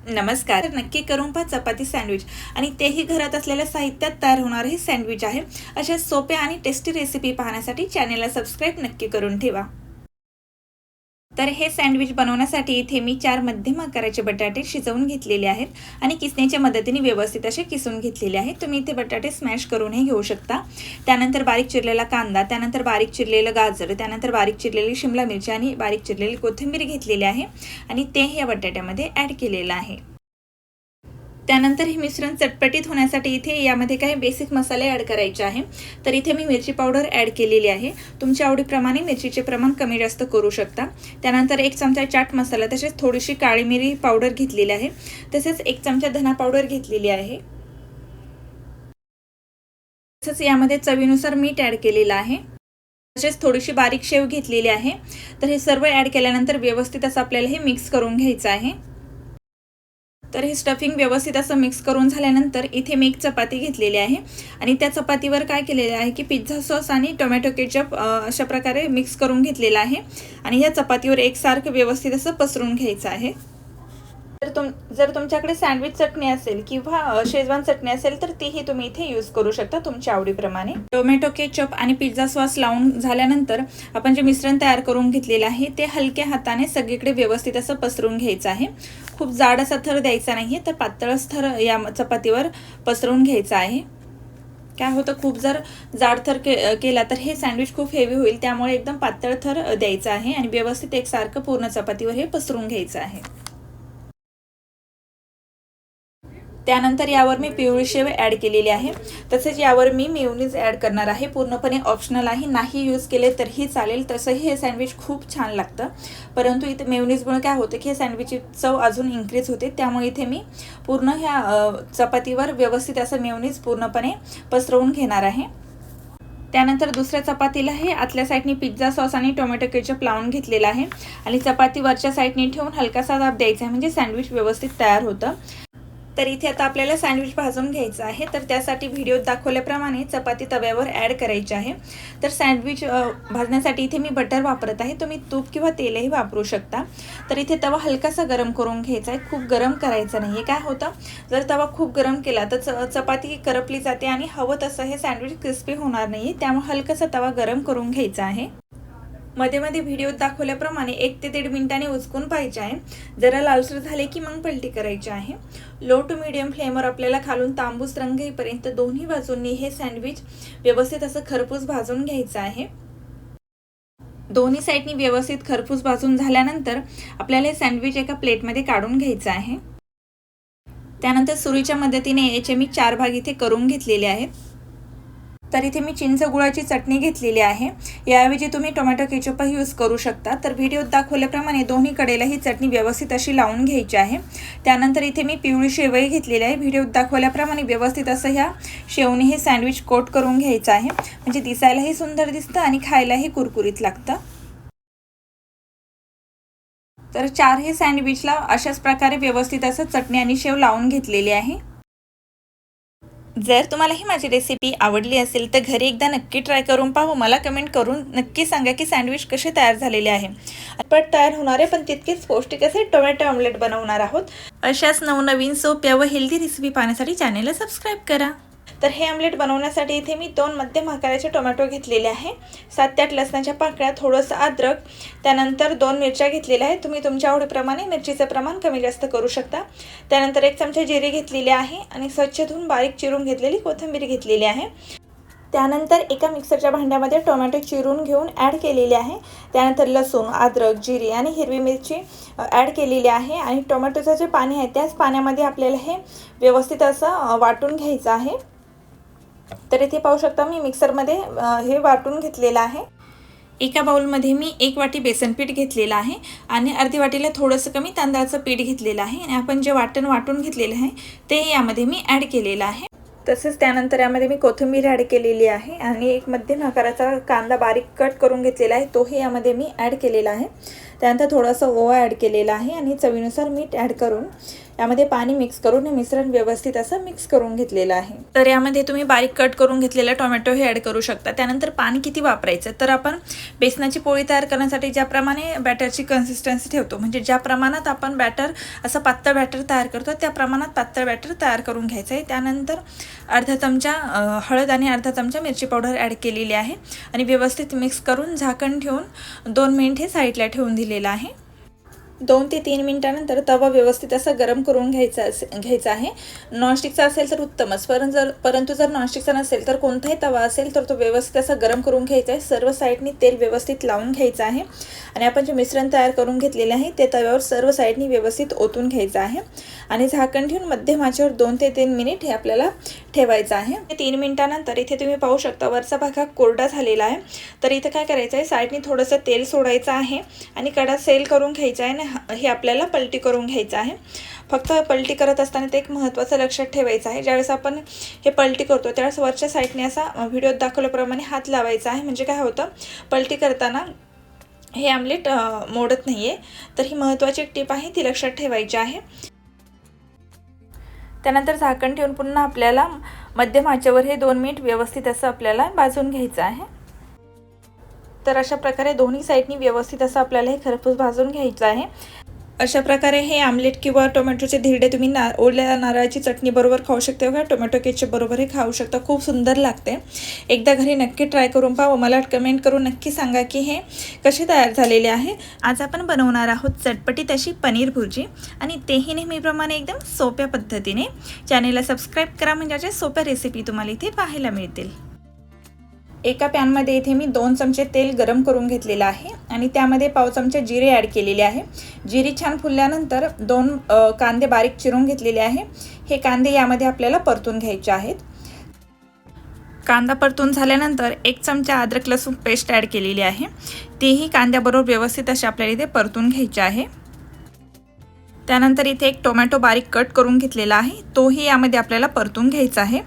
नमस्कार. नक्की करून पहा चपाती सँडविच आणि तेही घरात असलेल्या साहित्यात तयार होणारे हे सँडविच आहे. अशा सोप्या आणि टेस्टी रेसिपी पाहण्यासाठी चॅनेलला सबस्क्राईब नक्की करून ठेवा. तर हे सँडविच बनवण्यासाठी इथे मी 4 मध्यम आकाराचे बटाटे शिजवून घेतलेले आहेत आणि किसणीच्या मदतीने व्यवस्थित असे किसून घेतलेले आहेत. तुम्ही इथे बटाटे स्मॅश करूनही घेऊ शकता. त्यानंतर बारीक चिरलेला कांदा, त्यानंतर बारीक चिरलेलं गाजर, त्यानंतर बारीक चिरलेली शिमला मिरची आणि बारीक चिरलेली कोथिंबीर घेतलेली आहे आणि ते या बटाट्यामध्ये ॲड केलेलं आहे. त्यानंतर हे मिश्रण चटपटीत होण्यासाठी इथे यामध्ये काही बेसिक मसाले ॲड करायचे आहे. तर इथे मी मिरची पावडर ॲड केलेली आहे. तुमच्या आवडीप्रमाणे मिरचीचे प्रमाण कमी जास्त करू शकता. त्यानंतर 1 चमचा चाट मसाला, तसेच थोडीशी काळी मिरी पावडर घेतलेली आहे. तसेच 1 चमचा धना पावडर घेतलेली आहे. तसेच यामध्ये चवीनुसार मीठ ॲड केलेलं आहे. तसेच थोडीशी बारीक शेव घेतलेली आहे. तर हे सर्व ॲड केल्यानंतर व्यवस्थित असं आपल्याला हे मिक्स करून घ्यायचं आहे. तर हे स्टफिंग व्यवस्थित असं मिक्स करून झाल्यानंतर इथे मी एक चपाती घेतलेली आहे आणि त्या चपातीवर काय केलेलं आहे की पिझ्झा सॉस आणि टोमॅटो केचप अशा प्रकारे मिक्स करून घेतलेला आहे आणि या चपातीवर एकसारखं व्यवस्थित असं पसरून घ्यायचं आहे. जर तुमच्याकडे सँडविच चटणी असेल किंवा शेजवान चटणी असेल तर तीही तुम्ही इथे यूज करू शकता तुमच्या आवडीप्रमाणे. टोमॅटो केचप आणि पिझ्झा सॉस लावून झाल्यानंतर आपण जे मिश्रण तयार करून घेतलेलं आहे ते हलक्या हाताने सगळीकडे व्यवस्थित असं पसरून घ्यायचं आहे. खूप जाड असा थर द्यायचा नाही तर पातळच थर या चपातीवर पसरून घ्यायचा आहे. काय होतं, खूप जर जाड थर केला तर हे सँडविच खूप हेवी होईल, त्यामुळे एकदम पातळ थर द्यायचा आहे आणि व्यवस्थित एकसारखं पूर्ण चपातीवर हे पसरून घ्यायचं आहे. त्यानंतर यावर मी पिवळी शेव ॲड केलेली आहे. तसेच यावर मी मेयोनीज ॲड करणार आहे. पूर्णपणे ऑप्शनल आहे, नाही यूज केले तरीही चालेल. तसंही हे सँडविच खूप छान लागतं, परंतु इथे मेयोनीजमुळे काय होतं की हे सँडविचची चव अजून इन्क्रीज होते. त्यामुळे इथे मी पूर्ण ह्या चपातीवर व्यवस्थित असं मेयोनीज पूर्णपणे पसरवून घेणार आहे. त्यानंतर दुसऱ्या चपातीला हे आतल्या साईडनी पिझ्झा सॉस आणि टोमॅटो केचप लावून घेतलेला आहे आणि चपाती वरच्या साईडनी ठेवून हलकासा दाब द्यायचा आहे, म्हणजे सँडविच व्यवस्थित तयार होतं. तर इथे आता आपल्याला सँडविच भाजून घ्यायचं आहे. तर त्यासाठी व्हिडिओत दाखवल्याप्रमाणे चपाती तव्यावर ॲड करायची आहे. तर सँडविच भाजण्यासाठी इथे मी बटर वापरत आहे. तुम्ही तूप किंवा तेलही वापरू शकता. तर इथे तवा हलकासा गरम करून घ्यायचा आहे, खूप गरम करायचा नाही आहे. काय होतं, जर तवा खूप गरम केला तर चपाती करपली जाते आणि हवं तसं हे सँडविच क्रिस्पी होणार नाही. त्यामुळे हलकासा तवा गरम करून घ्यायचा आहे. मध्ये मध्ये व्हिडिओत दाखवल्याप्रमाणे 1 ते 1.5 मिनिटांनी उचकून पाहिजे आहे. जरा लालसर झाले की मग पलटी करायची आहे. लो टू मीडियम फ्लेमवर आपल्याला खालून तांबूस रंग येईपर्यंत दोन्ही बाजूंनी हे सँडविच व्यवस्थित असं खरपूस भाजून घ्यायचं आहे. दोन्ही साईडनी व्यवस्थित खरपूस भाजून झाल्यानंतर आपल्याला हे सँडविच एका प्लेटमध्ये काढून घ्यायचं आहे. त्यानंतर सुरीच्या मदतीने याचे मी 4 भाग इथे करून घेतलेले आहेत. तर इथे मी चिंच गुळाची चटणी घेतलेली आहे. याऐवजी तुम्ही टोमॅटो केचपही यूज करू शकता. तर व्हिडिओत दाखवल्याप्रमाणे दोन्ही कडेला ही चटणी व्यवस्थित अशी लावून घ्यायची आहे. त्यानंतर इथे मी पिवळी शेवई घेतलेली आहे. व्हिडिओत दाखवल्याप्रमाणे व्यवस्थित असं ह्या शेवने हे सँडविच कोट करून घ्यायचं आहे, म्हणजे दिसायलाही सुंदर दिसतं आणि खायलाही कुरकुरीत लागतं. तर 4 हे सँडविचला अशाच प्रकारे व्यवस्थित असं चटणी आणि शेव लावून घेतलेली आहे. जर तुम्हाला ही माझी रेसिपी आवडली असेल तर घरी एकदा नक्की ट्राय करून पाहू. मला कमेंट करून नक्की सांगा की सँडविच कसे तयार झालेले आहे. पट तयार होणारे पण तितकेच पौष्टिक असे टोमॅटो ऑमलेट बनवणार आहोत. अशाच नवनवीन सोप्या व हेल्दी रेसिपी पाहण्यासाठी चॅनेलला सबस्क्राईब करा. तर हे ऑमलेट बनवण्यासाठी इथे मी 2 मध्यम आकाराचे टोमॅटो घेतलेले आहे, 7 ते 8 लसणाच्या पाकळ्या, थोडंसं अद्रक, त्यानंतर 2 मिरच्या घेतलेल्या आहेत. तुम्ही तुमच्या आवडीप्रमाणे मिरचीचं प्रमाण कमी जास्त करू शकता. त्यानंतर 1 चमचा जिरे घेतलेले आहे आणि स्वच्छ धुवून बारीक चिरून घेतलेली कोथिंबीर घेतलेली आहे. त्यानंतर एका मिक्सरच्या भांड्यामध्ये टोमॅटो चिरून घेऊन ॲड केलेले आहे. त्यानंतर लसूण, अद्रक, जिरे आणि हिरवी मिरची ॲड केलेली आहे आणि टोमॅटोचं जे पाणी आहे त्याच पाण्यामध्ये आपल्याला हे व्यवस्थित असं वाटून घ्यायचं आहे. तर इथे पाहू शकता मी मिक्सरमध्ये हे वाटून घेतलेलं आहे. एका बाउलमध्ये मी 1 वाटी बेसन पीठ घेतलेलं आहे आणि अर्धी वाटीला थोडंसं कमी तांदळाचं पीठ घेतलेलं आहे आणि आपण जे वाटून घेतलेलं आहे ते यामध्ये मी ॲड केलेलं आहे. तसेच त्यानंतर यामध्ये मी कोथिंबीर ॲड केलेली आहे आणि एक मध्यम आकाराचा कांदा बारीक कट करून घेतलेला आहे, तोही यामध्ये मी ॲड केलेला आहे. त्यानंतर थोडंसं ओवा ॲड केलेला आहे आणि चवीनुसार मीठ ॲड करून यामध्ये पाणी मिक्स करून हे मिश्रण व्यवस्थित असं मिक्स करून घेतलेलं आहे. तर यामध्ये तुम्ही बारीक कट करून घेतलेला टोमॅटो हे ॲड करू शकता. त्यानंतर पाणी किती वापरायचं, तर आपण बेसनाची पोळी तयार करण्यासाठी ज्याप्रमाणे बॅटरची कन्सिस्टन्सी ठेवतो, म्हणजे ज्या प्रमाणात आपण बॅटर असं पातळ बॅटर तयार करतो त्या प्रमाणात पातळ बॅटर तयार करून घ्यायचं आहे. त्यानंतर अर्धा चमचा हळद आणि अर्धा चमचा मिरची पावडर ॲड केलेली आहे आणि व्यवस्थित मिक्स करून झाकण ठेवून 2 मिनिट हे साईडला ठेवून दिलेलं आहे. 2 ते 3 मिनिटानंतर तवा व्यवस्थित असं गरम करून घ्यायचा आहे. नॉनस्टिकचा असेल तर उत्तमच, परंतु जर नॉनस्टिकचा नसेल तर कोणताही तवा असेल तर तो व्यवस्थित असं गरम करून घ्यायचा आहे. सर्व साईडनी तेल व्यवस्थित लावून घ्यायचं आहे आणि आपण जे मिश्रण तयार करून घेतलेले आहे ते तव्यावर सर्व साईडनी व्यवस्थित ओतून घ्यायचं आहे आणि झाकण ठेवून मध्यम आचेवर 2 ते 3 मिनिट हे आपल्याला ठेवायचं आहे. 3 मिनिटानंतर इथे तुम्ही पाहू शकता वरचा भाग हा कोरडा झालेला आहे. तर इथे काय करायचं आहे, साईडनी थोडंसं तेल सोडायचं आहे आणि कडा सेल करून घ्यायचा आहे. हे आपल्याला पलटी करून घ्यायचं आहे. फक्त पलटी करत असताना ते एक महत्त्वाचं लक्षात ठेवायचं आहे, ज्यावेळेस आपण हे पलटी करतो त्यावेळेस वरच्या साईडने असा व्हिडिओत दाखवल्याप्रमाणे हात लावायचा आहे. म्हणजे काय होतं, पलटी करताना हे आमलेट मोडत नाही आहे. तर ही महत्त्वाची एक टीप आहे, ती लक्षात ठेवायची आहे. त्यानंतर झाकण ठेवून पुन्हा आपल्याला मध्यम आचेवर हे 2 मिनिट व्यवस्थित असं आपल्याला भाजून घ्यायचं आहे. तर अशा प्रकारे दोन्ही साईडनी व्यवस्थित असं आपल्याला हे खरपूस भाजून घ्यायचं आहे. अशा प्रकारे हे आमलेट किंवा टोमॅटोचे धिरडे तुम्ही ओल्या नारळाची चटणी बरोबर खाऊ शकता किंवा टोमॅटो केचप बरोबर हे खाऊ शकता. खूप सुंदर लागते. एकदा घरी नक्की ट्राय करून पहा. मला कमेंट करून नक्की सांगा की हे कसे तयार झालेले आहे. आज आपण बनवणार आहोत चटपटीत अशी पनीर भुर्जी आणि तेही नेहमीप्रमाणे एकदम सोप्या पद्धतीने. चॅनेलला सबस्क्राईब करा म्हणजे अशा सोप्या रेसिपी तुम्हाला इथे पाहायला मिळतील. एका पॅनमध्ये इथे मी 2 चमचे तेल गरम करून घेतलेलं आहे आणि त्यामध्ये पाव चमचे जिरे ॲड केलेले आहे. जिरे छान फुलल्यानंतर 2 कांदे बारीक चिरून घेतलेले आहे. हे कांदे यामध्ये आपल्याला परतून घ्यायचे आहेत. कांदा परतून झाल्यानंतर 1 चमचा अद्रक लसूण पेस्ट ॲड केलेली आहे. तेही कांद्याबरोबर व्यवस्थित असे आपल्याला इथे परतून घ्यायचे आहे. त्यानंतर इथे एक टोमॅटो बारीक कट करून घेतलेला आहे, तोही यामध्ये आपल्याला परतून घ्यायचा आहे.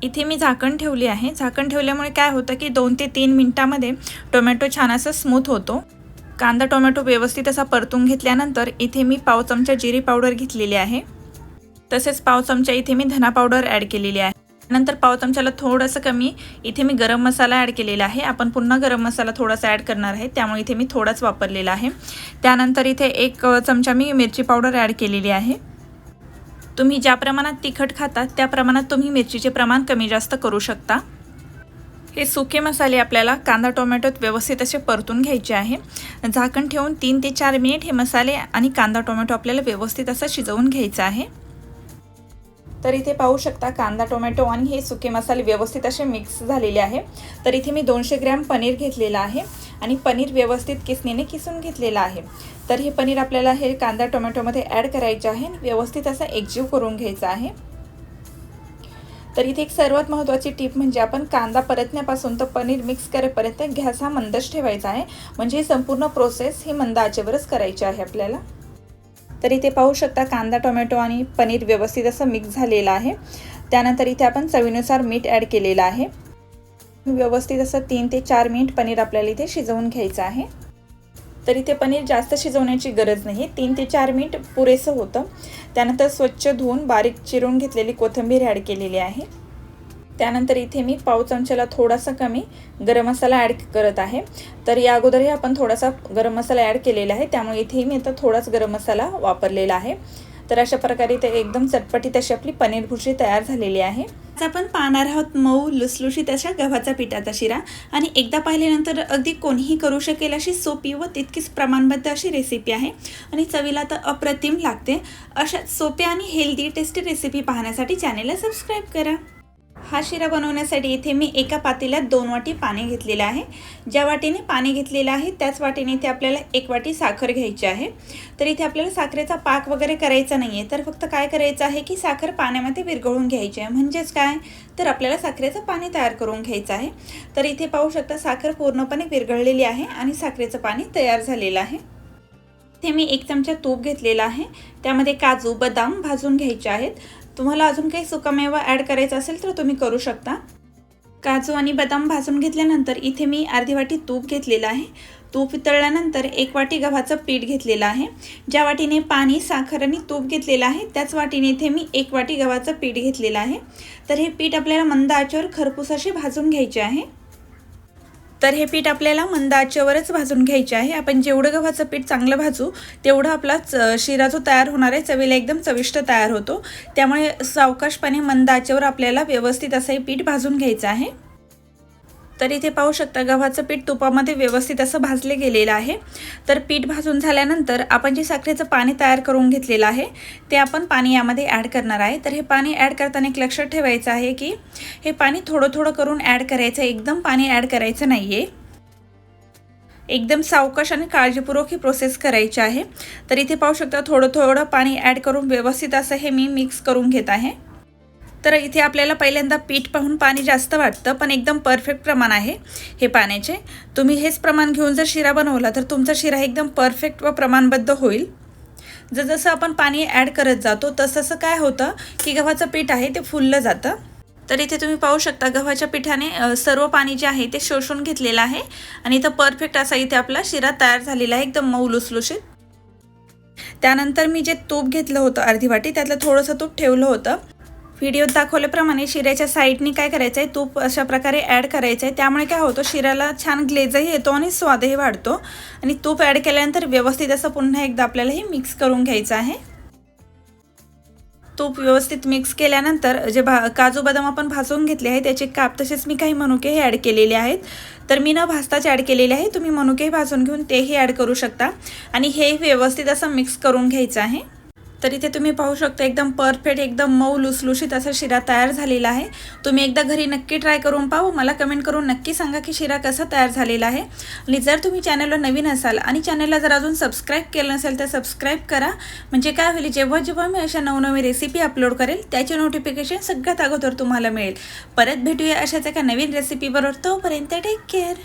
इथे मी झाकण ठेवले आहे. झाकण ठेवल्यामुळे काय होतं की 2 ते 3 मिनिटांमध्ये टोमॅटो छान असं स्मूथ होतो. कांदा टोमॅटो व्यवस्थित असा परतून घेतल्यानंतर इथे मी पाव चमचा जिरी पावडर घेतलेली आहे. तसेच पाव चमचा इथे मी धना पावडर ॲड केलेली आहे. नंतर पाव चमच्याला थोडंसं कमी इथे मी गरम मसाला ॲड केलेला आहे. आपण पुन्हा गरम मसाला थोडासा ॲड करणार आहे, त्यामुळे इथे मी थोडाच वापरलेला आहे. त्यानंतर इथे 1 चमचा मी मिरची पावडर ॲड केलेली आहे. तुम्ही ज्या प्रमाणात तिखट खाता त्या प्रमाणात तुम्ही मिरचीचे प्रमाण कमी जास्त करू शकता. हे सुके मसाले आपल्याला कांदा टोमॅटोत व्यवस्थित असे परतून घ्यायचे आहे. झाकण ठेवून 3 ते 4 मिनिट हे मसाले आणि कांदा टोमॅटो आपल्याला व्यवस्थित असं शिजवून घ्यायचं आहे. तर इथे पाहू शकता कांदा टोमॅटो आणि हे सुके मसाले व्यवस्थित असे मिक्स झालेले आहे. तर इथे मी 200 ग्रॅम पनीर घेतलेला आहे आणि पनीर व्यवस्थित किसणीने किसून घेतलेला आहे. तर हे पनीर आपल्याला हे कांदा टोमॅटोमध्ये ॲड करायचे आहे आणि व्यवस्थित असं एकजीव करून घ्यायचा आहे. तर इथे एक सर्वात महत्त्वाची टीप म्हणजे आपण कांदा परतण्यापासून तर पनीर मिक्स करेपर्यंत गॅस हा मंदच ठेवायचा आहे. म्हणजे संपूर्ण प्रोसेस ही मंद आचेवरच करायची आहे आपल्याला. तर इथे पाहू शकता कांदा टोमॅटो आणि पनीर व्यवस्थित असं मिक्स झालेलं आहे. त्यानंतर इथे आपण चवीनुसार मीठ ॲड केलेलं आहे. व्यवस्थित असं 3 ते 4 मिनिट पनीर आपल्याला इथे शिजवून घ्यायचं आहे. तर इथे पनीर जास्त शिजवण्याची गरज नाही, 3 ते 4 मिनिट पुरेसं होतं. त्यानंतर स्वच्छ धुवून बारीक चिरून घेतलेली कोथिंबीर ॲड केलेली आहे. त्यानंतर इथे मी पाव चमच्याला थोडासा कमी गरम मसाला ॲड करत आहे. तर या अगोदरही आपण थोडासा गरम मसाला ॲड केलेला आहे, त्यामुळे इथे मी आता थोडाच गरम मसाला वापरलेला आहे. तर अशा प्रकारे इथे एकदम चटपटीत अशी आपली पनीर भुर्जी तयार झालेली आहे. आज आपण पाहणार आहोत मऊ लुसलुशीत अशा गव्हाचा पिठाचा शिरा आणि एकदा पाहिल्यानंतर अगदी कोणीही करू शकेल अशी सोपी व तितकीच प्रमाणबद्ध अशी रेसिपी आहे आणि चवीला तर अप्रतिम लागते. अशा सोप्या आणि हेल्दी टेस्टी रेसिपी पाहण्यासाठी चॅनेलला सबस्क्राईब करा. हा शिरा बनवण्यासाठी इथे मी एका पातेल्यात 2 वाटी पाणी घेतलेलं आहे. ज्या वाटीने पाणी घेतलेलं आहे त्याच वाटीने इथे आपल्याला 1 वाटी साखर घ्यायची आहे. तर इथे आपल्याला साखरेचा पाक वगैरे करायचा नाही आहे, तर फक्त काय करायचं आहे की साखर पाण्यामध्ये विरघळून घ्यायची आहे. म्हणजेच काय, तर आपल्याला साखरेचं पाणी तयार करून घ्यायचं आहे. तर इथे पाहू शकता साखर पूर्णपणे विरघळलेली आहे आणि साखरेचं पाणी तयार झालेलं आहे. इथे मी 1 चमचा तूप घेतलेला आहे. त्यामध्ये काजू बदाम भाजून घ्यायचे आहेत. तुम्हाला अजून काही सुकामेवा ॲड करायचा असेल तर तुम्ही करू शकता. काजू आणि बदाम भाजून घेतल्यानंतर इथे मी अर्धी वाटी तूप घेतलेलं आहे. तूप वितळल्यानंतर 1 वाटी गव्हाचं पीठ घेतलेलं आहे. ज्या वाटीने पाणी, साखर आणि तूप घेतलेलं आहे त्याच वाटीने इथे मी 1 वाटी गव्हाचं पीठ घेतलेलं आहे. तर हे पीठ आपल्याला मंद आचेवर खरपूस असे भाजून घ्यायचे आहे. तर हे पीठ आपल्याला मंद आचेवरच भाजून घ्यायचे आहे. आपण जेवढं गव्हाचं पीठ चांगलं भाजू तेवढं आपला शिरा जो तयार होणार आहे चवीला एकदम चविष्ट तयार होतो. त्यामुळे सावकाशपणे मंद आचेवर आपल्याला व्यवस्थित असं हे पीठ भाजून घ्यायचं आहे. तर इथे पाहू शकता गव्हाचं पीठ तुपामध्ये व्यवस्थित असं भाजले गेलेलं आहे. तर पीठ भाजून झाल्यानंतर आपण जे साखरेचं पाणी तयार करून घेतलेलं आहे ते आपण पाणी यामध्ये ॲड करणार आहे. तर हे पाणी ॲड करताना एक लक्षात ठेवायचं आहे की हे पाणी थोडं थोडं करून ॲड करायचं, एकदम पाणी ॲड करायचं नाही आहे. एकदम सावकाश आणि काळजीपूर्वक ही प्रोसेस करायची आहे. तर इथे पाहू शकता थोडं थोडं पाणी ॲड करून व्यवस्थित असं हे मी मिक्स करून घेत आहे. तर इथे आपल्याला पहिल्यांदा पीठ पाहून पाणी जास्त वाटतं, पण एकदम परफेक्ट प्रमाण आहे हे पाण्याचे. तुम्ही हेच प्रमाण घेऊन जर शिरा बनवला तर तुमचा शिरा एकदम परफेक्ट व प्रमाणबद्ध होईल. जसं आपण पाणी ॲड करत जातो तसं काय होतं की गव्हाचं पीठ आहे ते फुललं जातं. तर इथे तुम्ही पाहू शकता गव्हाच्या पिठाने सर्व पाणी जे आहे ते शोषून घेतलेलं आहे आणि इथं परफेक्ट असा इथे आपला शिरा तयार झालेला आहे, एकदम मऊ लुसलुशीत. त्यानंतर मी जे तूप घेतलं होतं अर्धी वाटी त्यातलं थोडंसं तूप ठेवलं होतं. व्हिडिओत दाखवल्याप्रमाणे शिऱ्याच्या साईडनी काय करायचं आहे, तूप अशा प्रकारे ॲड करायचं आहे. त्यामुळे काय होतं शिऱ्याला छान ग्लेजही येतो आणि स्वादही वाढतो. आणि तूप ॲड केल्यानंतर व्यवस्थित असं पुन्हा एकदा आपल्याला हे मिक्स करून घ्यायचं आहे. तूप व्यवस्थित मिक्स केल्यानंतर जे काजू बदाम आपण भाजून घेतले आहे त्याचे काप, तसेच मी काही मनुके हे ॲड केलेले आहेत. तर मी न भाजताच ॲड केलेले आहे. तुम्ही मनुकेही भाजून घेऊन तेही ॲड करू शकता आणि हे व्यवस्थित असं मिक्स करून घ्यायचं आहे. तर इथे तुम्ही पाहू शकता एकदम परफेक्ट, एकदम मऊ लुसलुशीत असा शिरा तयार झालेला आहे. तुम्ही एकदा घरी नक्की ट्राय करून पाहू. मला कमेंट करून नक्की सांगा की शिरा कसा तयार झालेला आहे. आणि जर तुम्ही चॅनलला नवीन असाल आणि चॅनलला जर अजून सबस्क्राईब केलं नसेल तर सबस्क्राईब करा. म्हणजे काय होईल, जेव्हा जेव्हा मी अशा नवनवीन रेसिपी अपलोड करेल त्याचे नोटिफिकेशन सगळ्यात अगोदर तुम्हाला मिळेल. परत भेटूया अशाच एका नवीन रेसिपीबरोबर. तोपर्यंत टेक केअर.